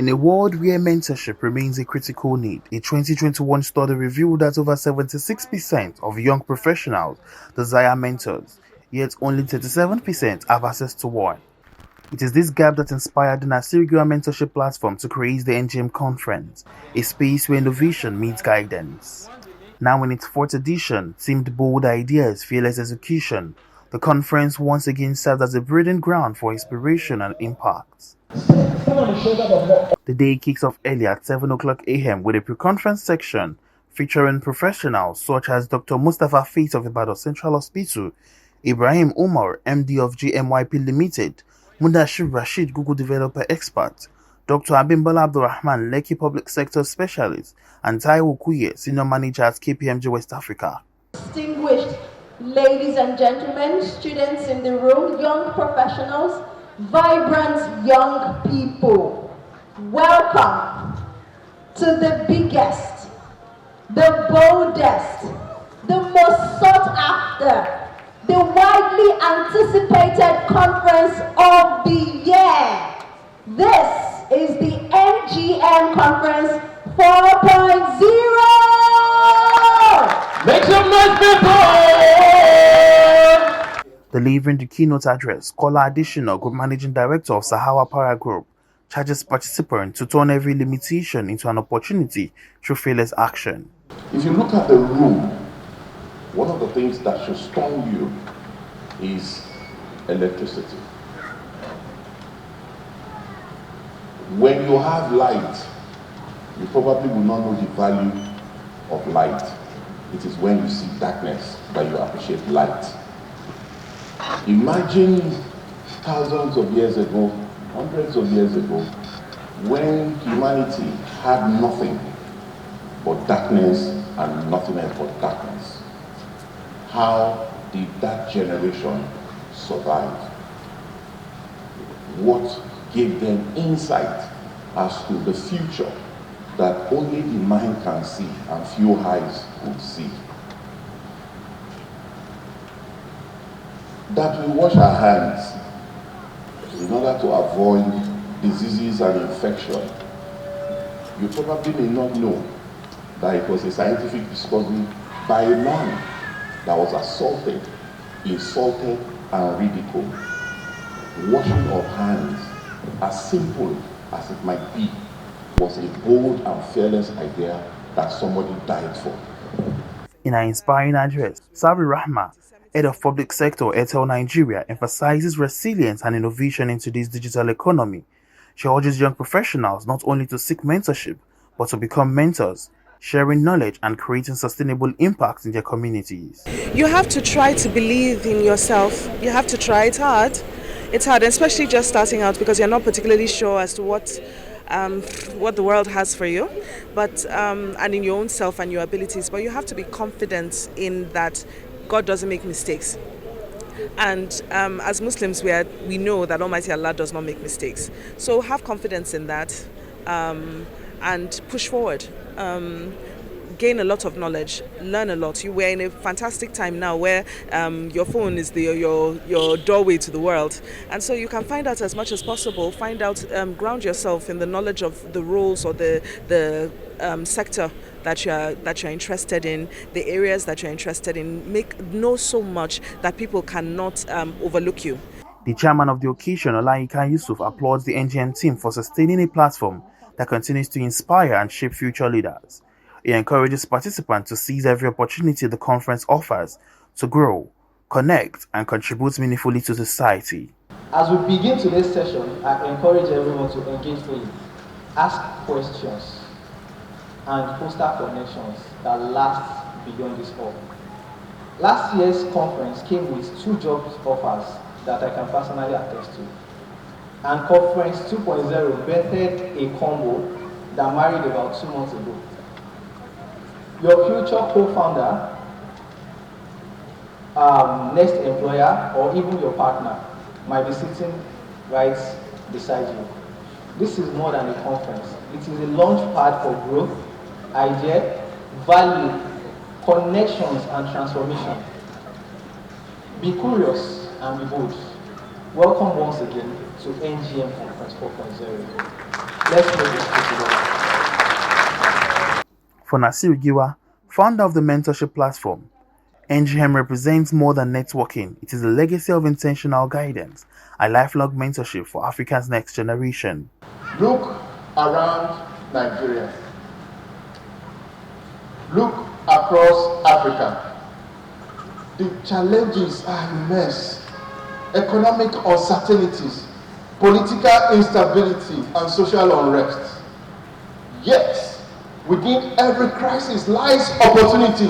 In a world where mentorship remains a critical need, a 2021 study revealed that over 76% of young professionals desire mentors, yet only 37% have access to one. It is this gap that inspired the Nasirigua mentorship platform to create the NGM Conference, a space where innovation meets guidance. Now in its fourth edition, themed Bold Ideas, Fearless Execution, the conference once again serves as a breeding ground for inspiration and impact. The day kicks off early at 7 o'clock a.m. with a pre-conference section featuring professionals such as Dr. Mustapha Faatih of Ibadan Central Hospital, Ibrahim Umar, MD of GMYP Limited, Mudashir Rashid, Google Developer Expert, Dr. Abimbola Abdurrahman, Lekki Public Sector Specialist, and Taiwo Kuye, Senior Manager at KPMG West Africa. Distinguished ladies and gentlemen, students in the room, young professionals, vibrant young people, welcome to the biggest, the boldest, the most sought after, the widely anticipated conference of the year. This is the NGM Conference 4.0. Make some noise, people! Delivering the keynote address, Kola Adeshina, Group Managing Director of Sahara Group, charges participants to turn every limitation into an opportunity through fearless action. If you look at the room, one of the things that should stun you is electricity. When you have light, you probably will not know the value of light. It is when you see darkness that you appreciate light. Imagine thousands of years ago, hundreds of years ago, when humanity had nothing but darkness and nothing else but darkness. How did that generation survive? What gave them insight as to the future that only the mind can see and few eyes could see? That we wash our hands in order to avoid diseases and infection. You probably may not know that it was a scientific discovery by a man that was assaulted, insulted, and ridiculed. Washing of hands, as simple as it might be, was a bold and fearless idea that somebody died for. In her inspiring address, Sarwi Rahaman, Head of Public Sector Airtel Nigeria, emphasizes resilience and innovation in today's digital economy. She urges young professionals not only to seek mentorship, but to become mentors, sharing knowledge and creating sustainable impact in their communities. You have to try to believe in yourself. You have to try. It's hard. It's hard, especially just starting out, because you're not particularly sure as to what the world has for you, but and in your own self and your abilities. But you have to be confident in that God doesn't make mistakes. And as Muslims, we know that Almighty Allah does not make mistakes. So have confidence in that and push forward. Gain a lot of knowledge, learn a lot. We're in a fantastic time now where your phone is your doorway to the world, and so you can find out as much as possible. Find out, ground yourself in the knowledge of the roles or the sector that you're interested in, the areas that you're interested in. Know so much that people cannot overlook you. The chairman of the occasion, Olayinka Yusuf, applauds the NGM team for sustaining a platform that continues to inspire and shape future leaders. He encourages participants to seize every opportunity the conference offers to grow, connect, and contribute meaningfully to society. As we begin today's session, I encourage everyone to engage fully, ask questions, and foster connections that last beyond this hall. Last year's conference came with 2 job offers that I can personally attest to. And Conference 2.0 birthed a combo that married about 2 months ago. Your future co-founder, next employer, or even your partner might be sitting right beside you. This is more than a conference. It is a launch pad for growth, idea, value, connections, and transformation. Be curious and be bold. Welcome once again to NGM Conference 4.0. Let's make this possible. For Nasir Giwa, founder of the mentorship platform, NGM represents more than networking. It is a legacy of intentional guidance, a lifelong mentorship for Africa's next generation. Look around Nigeria. Look across Africa. The challenges are immense. Economic uncertainties, political instability, and social unrest. Yet, within every crisis lies opportunity.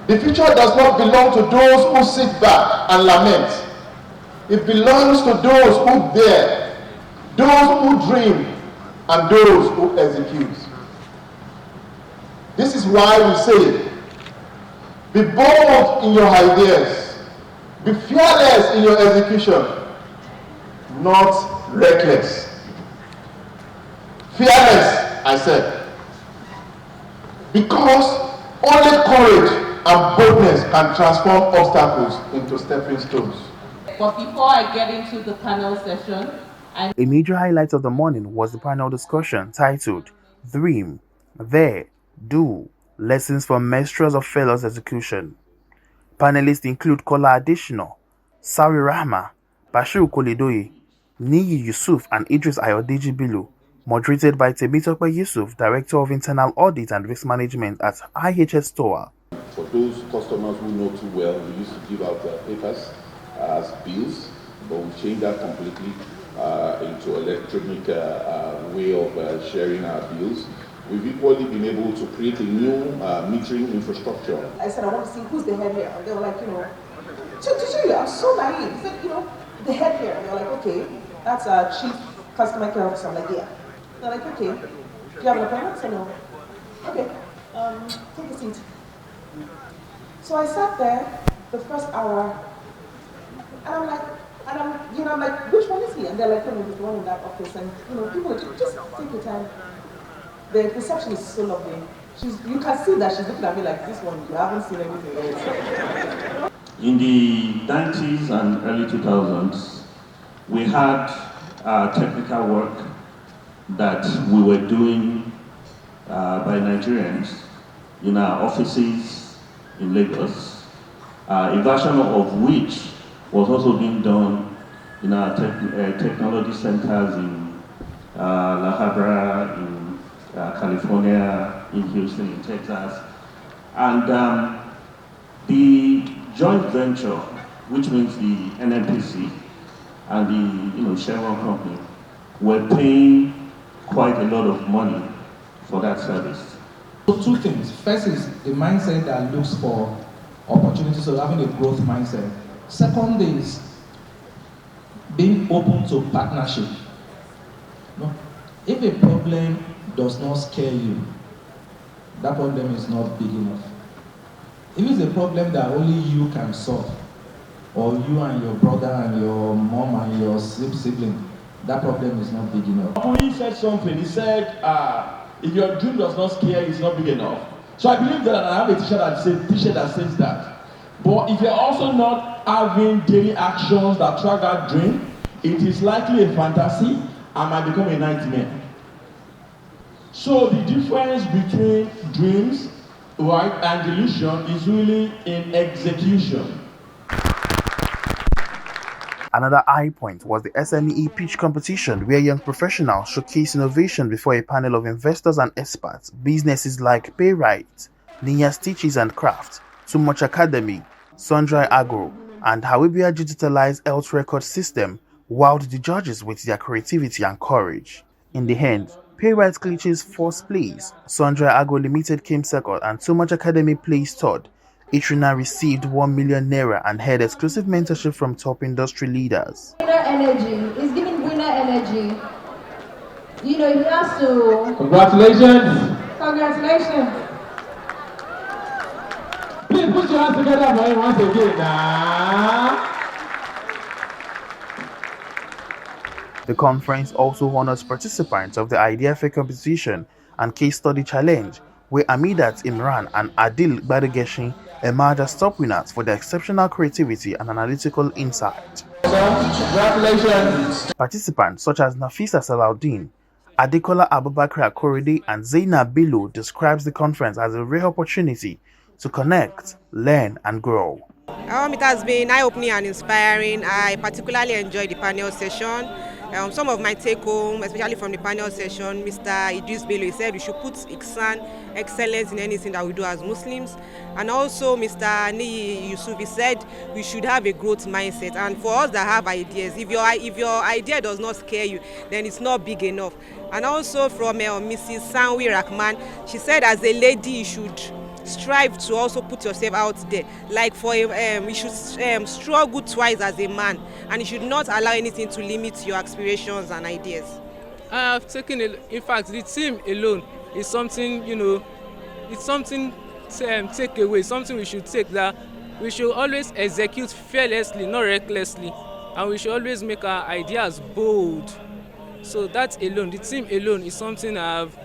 The future does not belong to those who sit back and lament. It belongs to those who dare, those who dream, and those who execute. This is why we say, be bold in your ideas, be fearless in your execution, not reckless. Fearless, I said, because only courage and boldness can transform obstacles into stepping stones. But before I get into the panel session, A major highlight of the morning was the panel discussion titled Dream, There, Do, Lessons from Maestros of Fearless Execution. Panelists include Kola Adeshina, Sarwi Rahaman, Bashir Koledoye, Niyi Yusuf and Idris Ayodeji Bello, moderated by Temitope Yusuf, Director of Internal Audit and Risk Management at IHS Tower. For those customers who know too well, we used to give out papers as bills, but we changed that completely into electronic way of sharing our bills. We've equally been able to create a new metering infrastructure. I said, I want to see who's the head here. And they were like, I'm so naive. He said, the head here. And they were like, okay, that's our chief customer care officer. I'm like, yeah. They're like, okay, do you have an appointment? I said, no. Okay, take a seat. So I sat there the first hour, and I'm like, which one is he? And they're like, the one in that office. And people just take your time. The reception is so lovely. You can see that she's looking at me like, this one, you haven't seen anything else. In the 90s and early 2000s, we had technical work that we were doing by Nigerians in our offices in Lagos, a version of which was also being done in our technology centers in La Habra, in California, in Houston, in Texas. And the joint venture, which means the NNPC and the Chevron company, were paying quite a lot of money for that service. So two things. First is the mindset that looks for opportunities, so having a growth mindset. Second is being open to partnership. If a problem does not scare you, that problem is not big enough. If it's a problem that only you can solve, or you and your brother and your mom and your sibling, that problem is not big enough. He said something, he said, if your dream does not scare you, it's not big enough. So I believe that I have a t-shirt that says that. But if you're also not having daily actions that track that dream, it is likely a fantasy and might become a nightmare. So the difference between dreams, right, and delusion is really in execution. Another high point was the SME Pitch Competition, where young professionals showcase innovation before a panel of investors and experts. Businesses like Payrit, Niya Stitches and Craft, Too Much Academy, Sundry Agro, and Hawibia digitalized health record system wowed the judges with their creativity and courage. In the end, Payrit clinches first place, Sundry Agro Limited came second, and Too Much Academy placed third. Each winner received 1 million naira and had exclusive mentorship from top industry leaders. Winner energy is giving winner energy. He has to. Congratulations! Congratulations. Please put your hands together for him once again now. The conference also honors participants of the Idea Fair competition and case study challenge, where Amidat Imran and Adil Badageshi emerged as top winners for their exceptional creativity and analytical insight. Congratulations! Participants such as Nafisa Salaudin, Adekola Abubakar Korede and Zainab Bello describes the conference as a rare opportunity to connect, learn, and grow. It has been eye-opening and inspiring. I particularly enjoyed the panel session. Some of my take-home, especially from the panel session, Mr. Idris Bello, he said we should put Ihsan, excellence in anything that we do as Muslims. And also Mr. Niyi Yusuf, he said we should have a growth mindset. And for us that have ideas, if your idea does not scare you, then it's not big enough. And also from Mrs. Sanwi Rahaman, she said as a lady you should strive to also put yourself out there. Like for you should struggle twice as a man, and you should not allow anything to limit your aspirations and ideas. I have taken in fact the team alone is something, it's something take away, something we should take, that we should always execute fearlessly, not recklessly, and we should always make our ideas bold. So that alone, the team alone, is something I've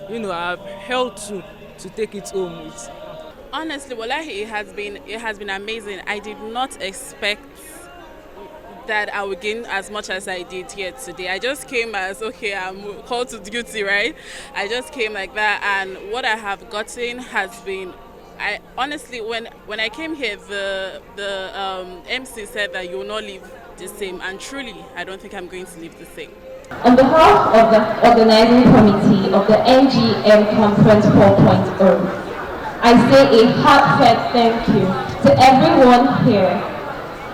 held to take it home with. Honestly, wallahi, it has been amazing. I did not expect that I would gain as much as I did here today. I just came as, okay, I'm called to duty, right? I just came like that, and what I have gotten has been, I honestly, when I came here, the MC said that you will not leave the same, and truly, I don't think I'm going to leave the same. On behalf of the organizing committee of the NGM Conference 4.0, I say a heartfelt thank you to everyone here,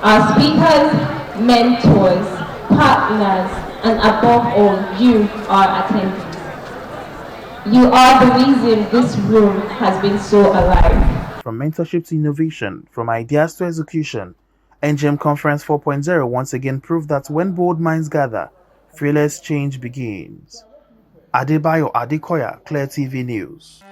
our speakers, mentors, partners, and above all, you, our attendees. You are the reason this room has been so alive. From mentorship to innovation, from ideas to execution, NGM Conference 4.0 once again proved that when bold minds gather, fearless change begins. Adebayo Adekoya, Clear TV News.